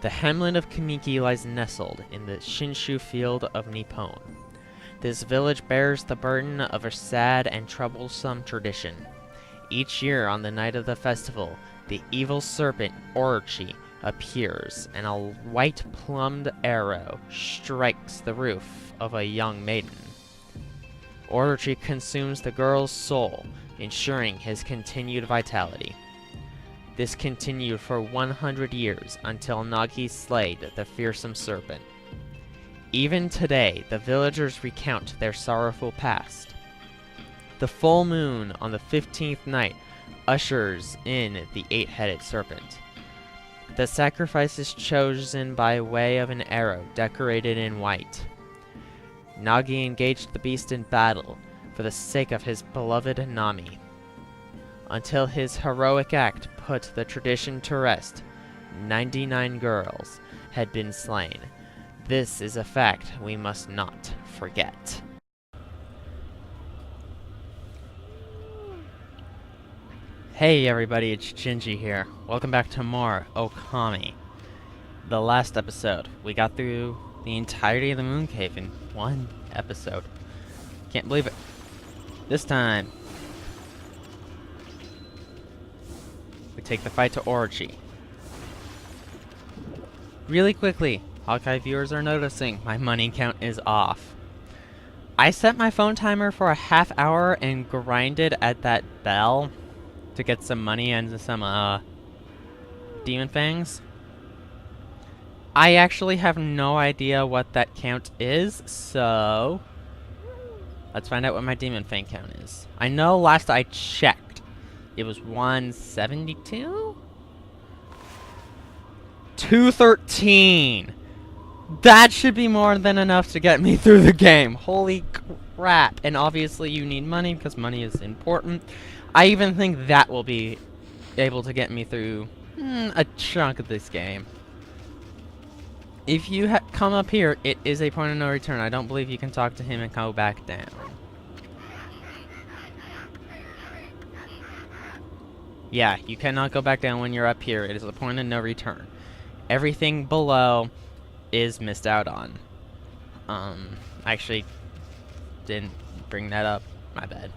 The hamlet of Kamiki lies nestled in the Shinshu field of Nippon. This village bears the burden of a sad and troublesome tradition. Each year on the night of the festival, the evil serpent Orochi appears, and a white-plumed arrow strikes the roof of a young maiden. Orochi consumes the girl's soul, ensuring his continued vitality. This continued for 100 years until Nagi slayed the fearsome serpent. Even today, the villagers recount their sorrowful past. The full moon on the 15th night ushers in the eight-headed serpent. The sacrifice is chosen by way of an arrow decorated in white. Nagi engaged the beast in battle for the sake of his beloved Nami. Until his heroic act put the tradition to rest, 99 girls had been slain. This is a fact we must not forget. Hey everybody, it's Shinji here. Welcome back to more Okami. The last episode, we got through the entirety of the Moon Cave in one episode. Can't believe it. This time, we take the fight to Orochi. Really quickly, Hawkeye viewers are noticing my money count is off. I set my phone timer for a half hour and grinded at that bell to get some money and some demon fangs. I actually have no idea what that count is, so let's find out what my demon fang count is. I know last I checked it was 172? 213! That should be more than enough to get me through the game. Holy crap. And obviously you need money because money is important. I even think that will be able to get me through a chunk of this game. If you come up here, it is a point of no return. I don't believe you can talk to him and go back down. Yeah, you cannot go back down when you're up here. It is a point of no return. Everything below is missed out on. I actually didn't bring that up. My bad.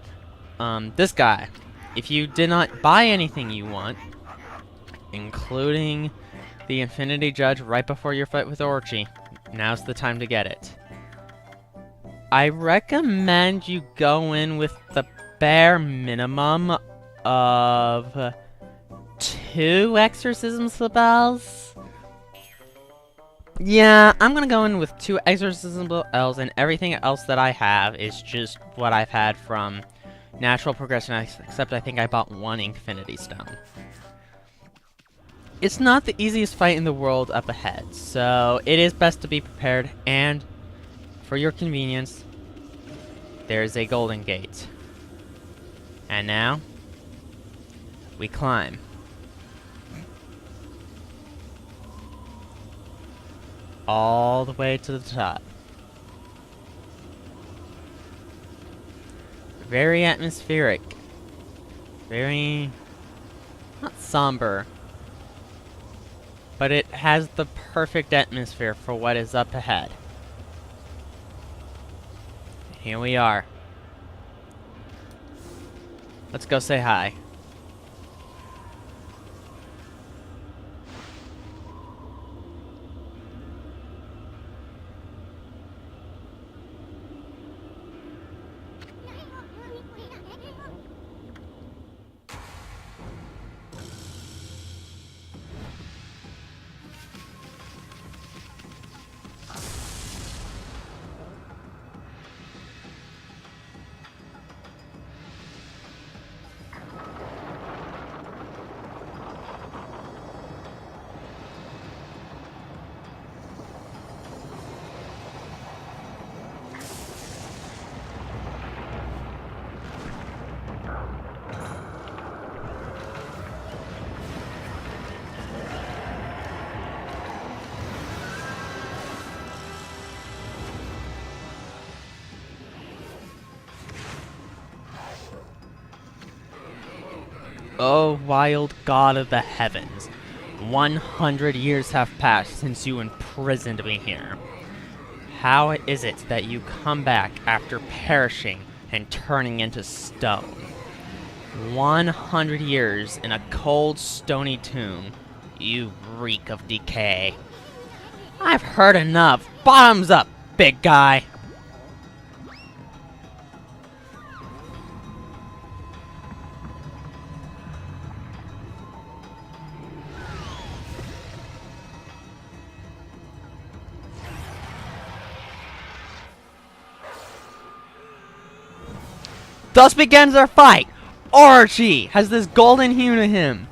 This guy. If you did not buy anything you want, including the Infinity Judge right before your fight with Orochi, now's the time to get it. I recommend you go in with the bare minimum of 2 exorcism spells. Yeah, I'm gonna go in with 2 exorcism spells, and everything else that I have is just what I've had from natural progression, except I think I bought 1 Infinity Stone. It's not the easiest fight in the world up ahead, so it is best to be prepared, and for your convenience, there is a golden gate. And now, we climb. All the way to the top. Very atmospheric. Very not somber. But it has the perfect atmosphere for what is up ahead. Here we are. Let's go say hi. Oh, wild god of the heavens, 100 years have passed since you imprisoned me here. How is it that you come back after perishing and turning into stone? 100 years in a cold, stony tomb. You reek of decay. I've heard enough. Bottoms up, big guy. Thus begins our fight! Orochi has this golden hue to him.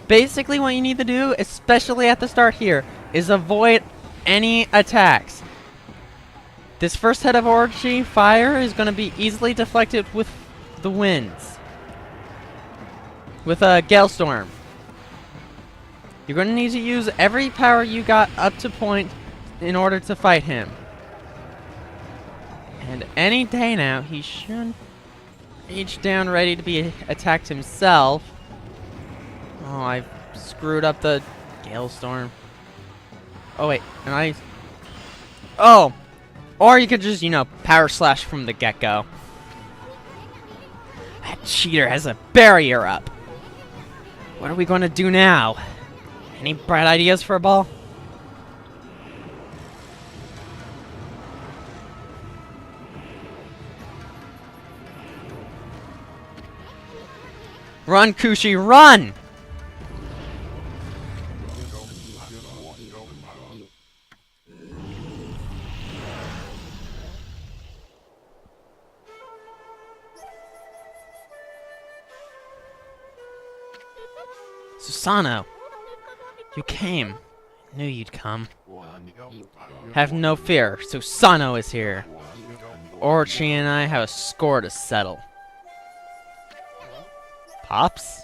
Basically what you need to do, especially at the start here, is avoid any attacks. This first head of Orochi fire is going to be easily deflected with the winds. With a Gale Storm. You're going to need to use every power you got up to point in order to fight him. And any day now, he should reach down ready to be attacked himself. Oh, I screwed up the Gale Storm. Oh wait, am I? Oh! Or you could just, you know, power slash from the get-go. That cheater has a barrier up. What are we going to do now? Any bright ideas for a ball? Run, Kushi, run! Susano, you came. I knew you'd come. Have no fear, Susano is here. Orochi and I have a score to settle. Pops?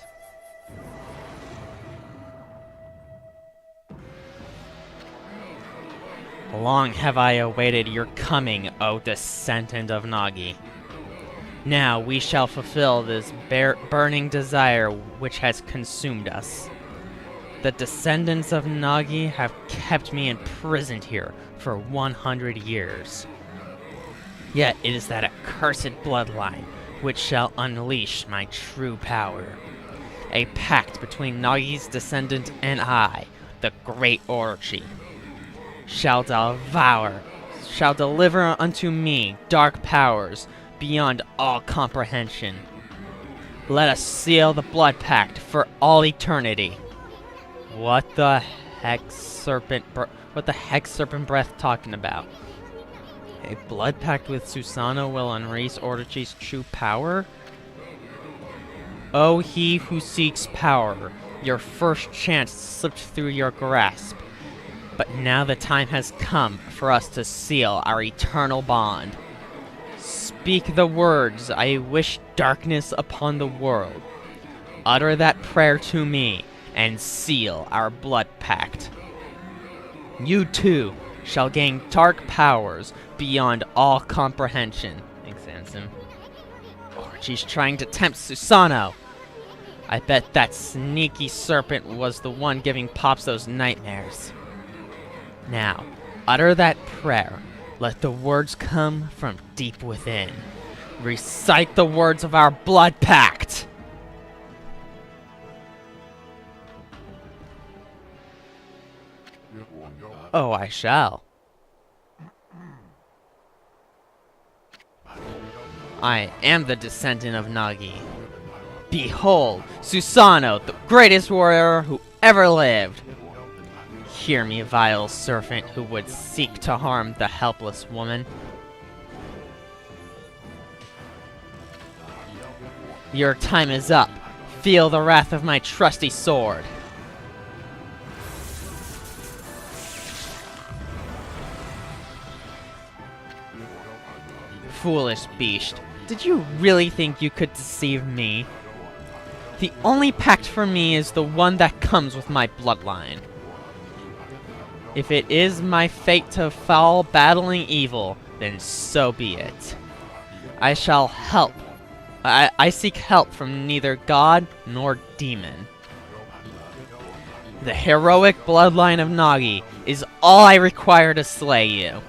Long have I awaited your coming, O descendant of Nagi. Now we shall fulfill this burning desire which has consumed us. The descendants of Nagi have kept me imprisoned here for 100 years. Yet it is that accursed bloodline which shall unleash my true power. A pact between Nagi's descendant and I, the great Orochi, shall deliver unto me dark powers beyond all comprehension. Let us seal the blood pact for all eternity. What the heck, serpent breath talking about? A blood pact with Susano will unleash Orochi's true power? Oh, he who seeks power, your first chance slipped through your grasp. But now the time has come for us to seal our eternal bond. Speak the words, I wish darkness upon the world. Utter that prayer to me, and seal our blood pact. You too shall gain dark powers beyond all comprehension. Thanks, Ansem. Orochi's trying to tempt Susano. I bet that sneaky serpent was the one giving Pops those nightmares. Now, utter that prayer. Let the words come from deep within. Recite the words of our blood pact! Oh, I shall. I am the descendant of Nagi. Behold, Susano, the greatest warrior who ever lived. Hear me, vile serpent who would seek to harm the helpless woman. Your time is up. Feel the wrath of my trusty sword. Foolish beast, did you really think you could deceive me? The only pact for me is the one that comes with my bloodline. If it is my fate to fall battling evil, then so be it. I shall help. I seek help from neither god nor demon. The heroic bloodline of Nagi is all I require to slay you.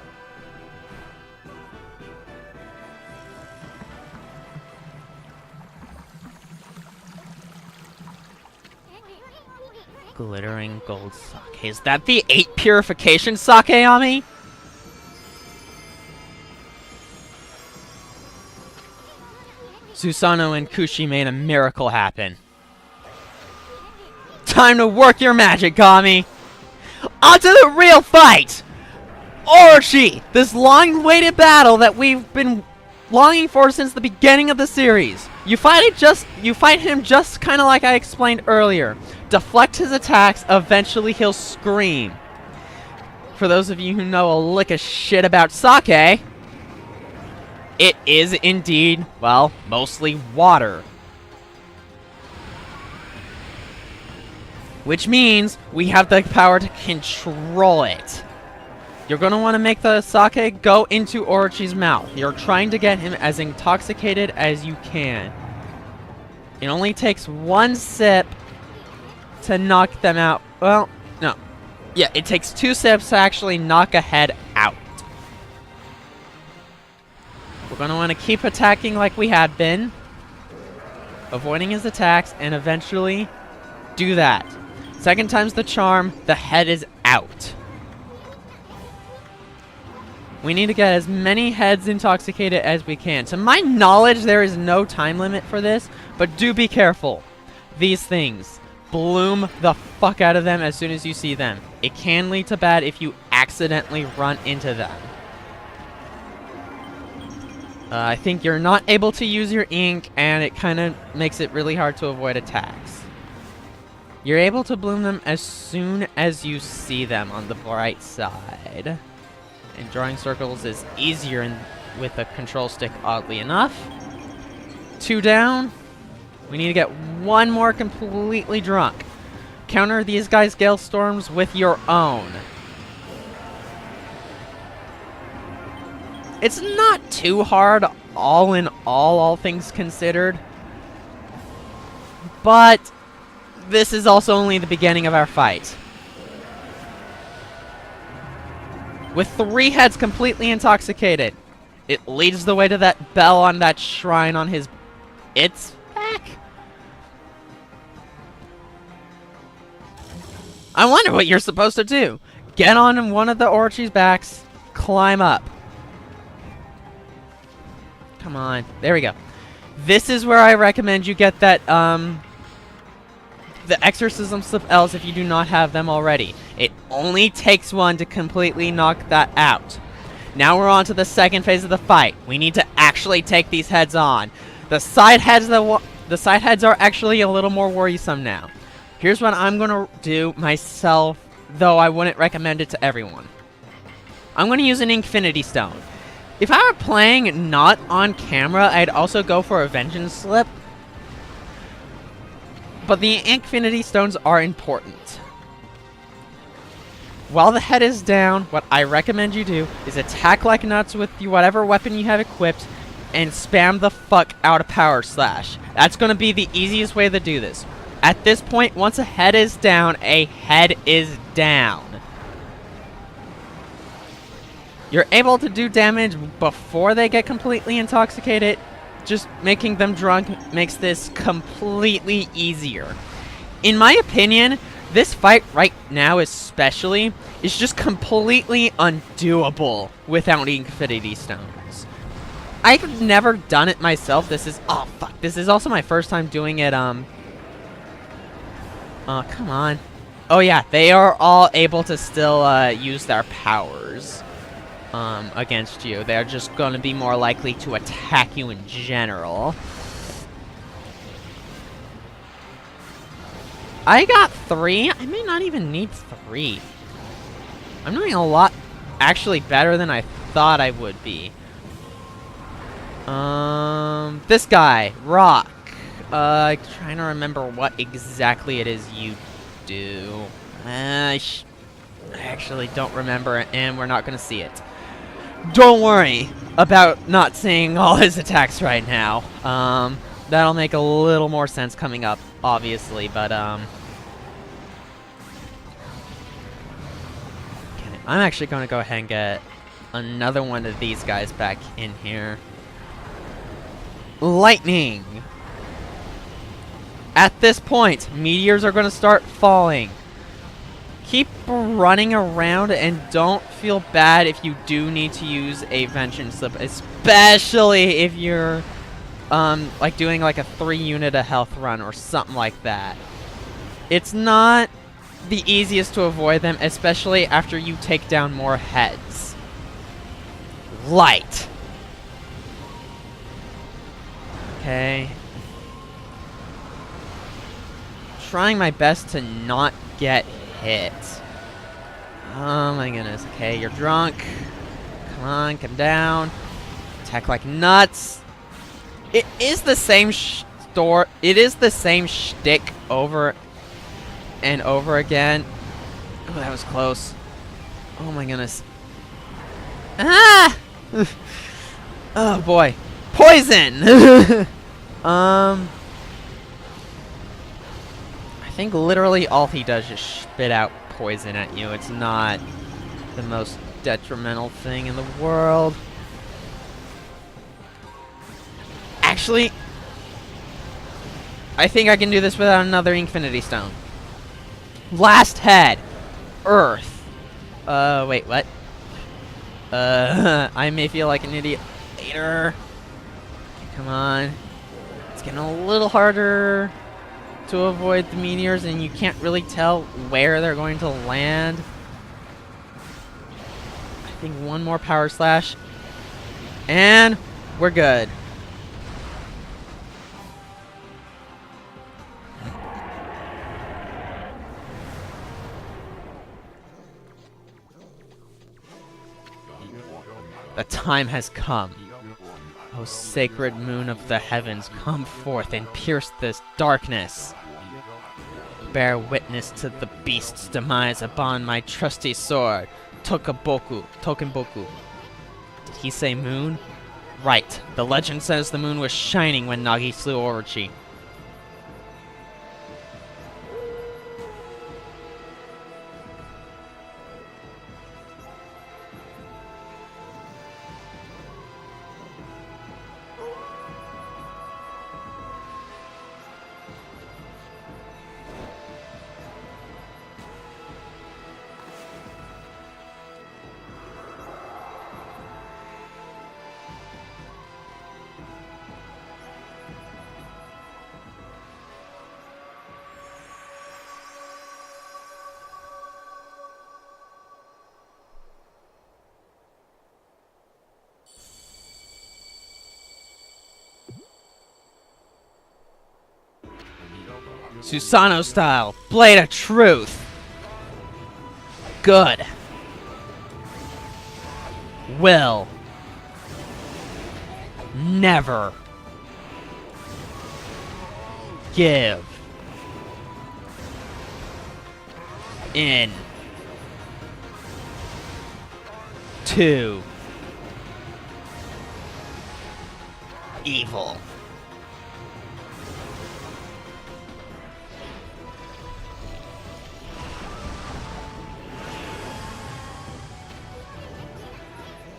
Glittering gold sake. Is that the 8 purification sake, Ami? Susanoo and Kushi made a miracle happen. Time to work your magic, Kami! Onto the real fight! Orochi! This long-awaited battle that we've been longing for since the beginning of the series. You fight him just kind of like I explained earlier. Deflect his attacks, eventually he'll scream. For those of you who know a lick of shit about sake, it is indeed, well, mostly water. Which means we have the power to control it. You're going to want to make the sake go into Orochi's mouth. You're trying to get him as intoxicated as you can. It only takes 1 sip to knock them out. Well, no. Yeah, it takes 2 sips to actually knock a head out. We're going to want to keep attacking like we had been. Avoiding his attacks, and eventually do that. Second time's the charm, the head is out. We need to get as many heads intoxicated as we can. To my knowledge, there is no time limit for this, but do be careful. These things, bloom the fuck out of them as soon as you see them. It can lead to bad if you accidentally run into them. I think you're not able to use your ink, and it kind of makes it really hard to avoid attacks. You're able to bloom them as soon as you see them on the bright side. And drawing circles is easier with a control stick, oddly enough. 2 down. We need to get 1 more completely drunk. Counter these guys' Gale Storms with your own. It's not too hard, all in all things considered. But this is also only the beginning of our fight. With 3 heads completely intoxicated, it leads the way to that bell on that shrine on its back. I wonder what you're supposed to do. Get on one of the Orochi's backs, climb up. Come on, there we go. This is where I recommend you get that, the exorcism spells if you do not have them already. It only takes 1 to completely knock that out. Now we're on to the second phase of the fight. We need to actually take these heads on. The side heads are actually a little more worrisome now. Here's what I'm going to do myself, though I wouldn't recommend it to everyone. I'm going to use an Infinity Stone. If I were playing not on camera, I'd also go for a Vengeance Slip. But the Infinity Stones are important. While the head is down, what I recommend you do is attack like nuts with whatever weapon you have equipped and spam the fuck out of Power Slash. That's going to be the easiest way to do this. At this point, once a head is down, a head is down. You're able to do damage before they get completely intoxicated. Just making them drunk makes this completely easier. In my opinion, this fight right now especially is just completely undoable without Infinity Stones. I've never done it myself. This is, oh fuck, this is also my first time doing it, come on. Oh yeah, they are all able to still use their powers against you. They're just going to be more likely to attack you in general. I got 3. I may not even need 3. I'm doing a lot actually better than I thought I would be. This guy, Rock. Trying to remember what exactly it is you do. I actually don't remember it, and we're not going to see it. Don't worry about not seeing all his attacks right now. That'll make a little more sense coming up, obviously, but, I'm actually going to go ahead and get another one of these guys back in here. Lightning! At this point, meteors are going to start falling. Keep running around and don't feel bad if you do need to use a vengeance slip, especially if you're like doing like a 3-unit of health run or something like that. It's not the easiest to avoid them, especially after you take down more heads. Light. Okay. Trying my best to not get hit. Oh my goodness. Okay, you're drunk. Come on, come down. Attack like nuts. It is the same It is the same shtick over and over again. Oh, that was close. Oh my goodness. Ah! Oh boy. Poison! I think literally all he does is spit out poison at you. It's not the most detrimental thing in the world. Actually, I think I can do this without another Infinity Stone. Last head. Earth. Wait, what? I may feel like an idiot later. Come on. It's getting a little harder to avoid the meteors, and you can't really tell where they're going to land. I think one more power slash, and we're good. The time has come. O sacred moon of the heavens, come forth and pierce this darkness. Bear witness to the beast's demise upon my trusty sword, Tokenboku. Did he say moon? Right. The legend says the moon was shining when Nagi slew Orochi. Susanoo style, blade of truth. Good. Will. Never. Give. In. To. Evil.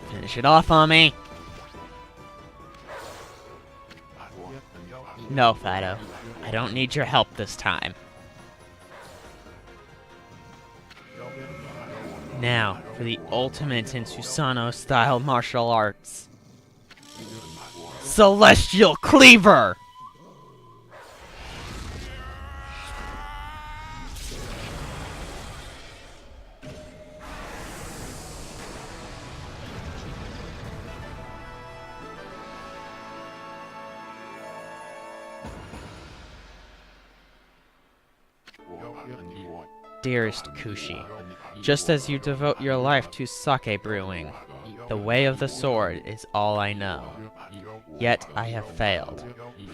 Finish it off on me. No, Fido. I don't need your help this time. Now, for the ultimate in Susanoo-style martial arts. Celestial Cleaver! Dearest Kushi, just as you devote your life to sake brewing, the way of the sword is all I know. Yet I have failed,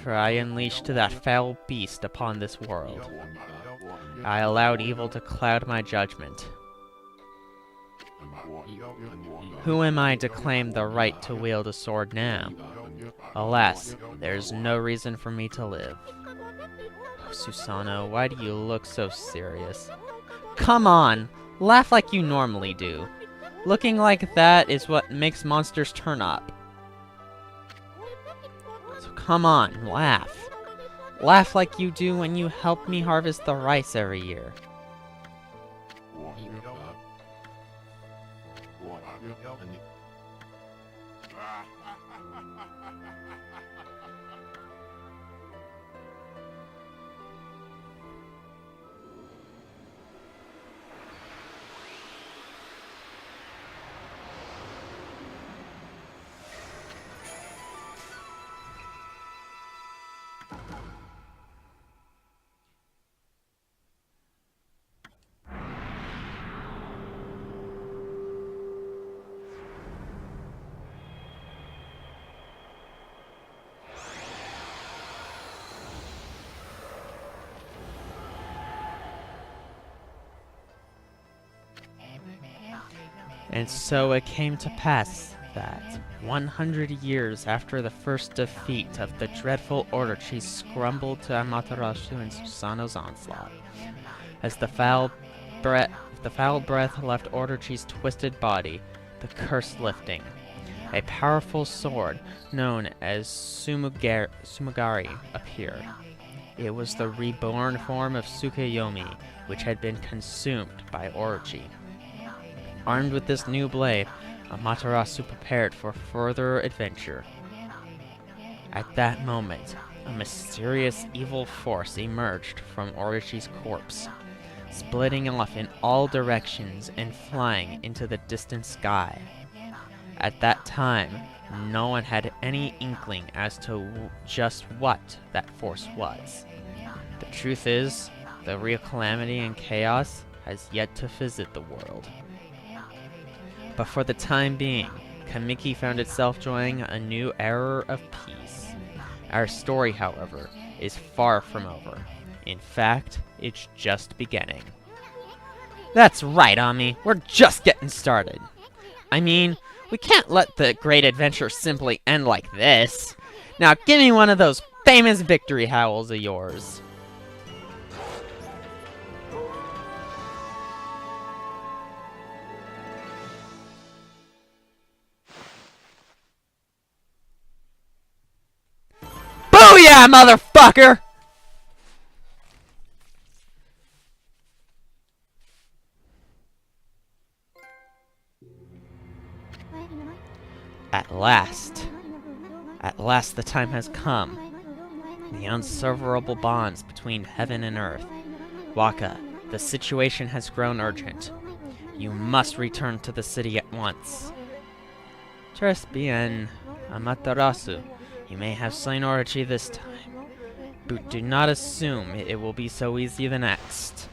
for I unleashed that foul beast upon this world. I allowed evil to cloud my judgment. Who am I to claim the right to wield a sword now? Alas, there is no reason for me to live. Oh, Susanoo, why do you look so serious? Come on, laugh like you normally do. Looking like that is what makes monsters turn up. So come on, laugh. Laugh like you do when you help me harvest the rice every year. And so it came to pass that, 100 years after the first defeat of the dreadful Orochi scrambled to Amaterasu in Susanoo's onslaught, as the foul breath left Orochi's twisted body, the curse lifting, a powerful sword known as Sumagari appeared. It was the reborn form of Tsukuyomi, which had been consumed by Orochi. Armed with this new blade, Amaterasu prepared for further adventure. At that moment, a mysterious evil force emerged from Orochi's corpse, splitting off in all directions and flying into the distant sky. At that time, no one had any inkling as to just what that force was. The truth is, the real calamity and chaos has yet to visit the world. But for the time being, Kamiki found itself enjoying a new era of peace. Our story, however, is far from over. In fact, it's just beginning. That's right, Ami. We're just getting started. I mean, we can't let the great adventure simply end like this. Now give me one of those famous victory howls of yours. Booyah, motherfucker! At last the time has come. The unseverable bonds between heaven and earth. Waka, the situation has grown urgent. You must return to the city at once. Tres bien, Amaterasu. You may have slain Orochi this time, but do not assume it will be so easy the next.